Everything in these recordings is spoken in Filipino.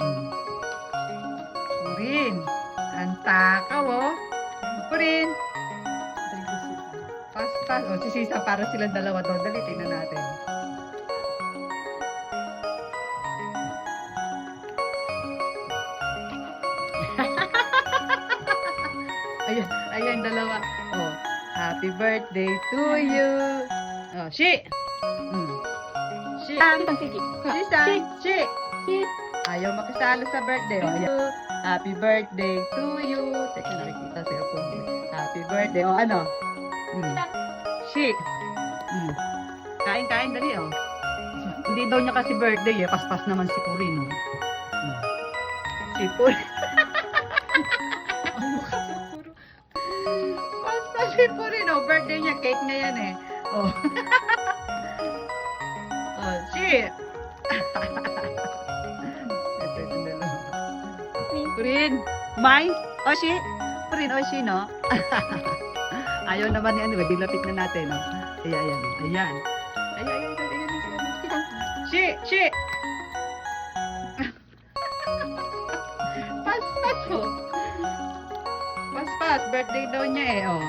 Hmm. Purin. Ang takaw, oh. Purin. Pas. O, si Sisa, para silang dalawa doon. Dali, tingnan natin. Ayan, dalawa. Oh, happy birthday to you. Oh, Shi. Shi. Shi. Ayaw makisalo sa birthday. Oh, ayan. Happy birthday to you. Teka, nakikita sa phone. Happy birthday. Oh, ano? Shi. Kain, dali, oh. Hindi daw niya kasi birthday, eh. Paspas naman si Purin, oh. Si Purin. Paspas si Purin, oh. Birthday niya, cake na yan, eh. Oh. Oh, Shi. Ito dalawa. Purin. May. Oh, Shi. Purin, oh, Shi, no? Ayaw naman ni ano, dilapit na natin, no? Ayan. Shi. Paspas, oh. Paspas, birthday daw niya, eh, oh.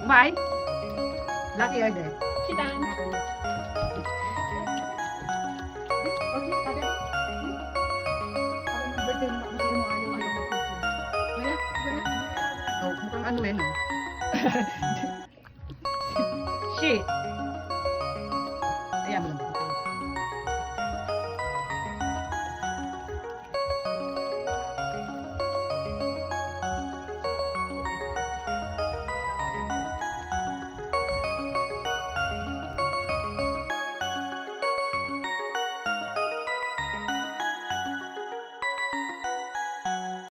May. Lucky or dead? Oh, mukhang ano, eh, no?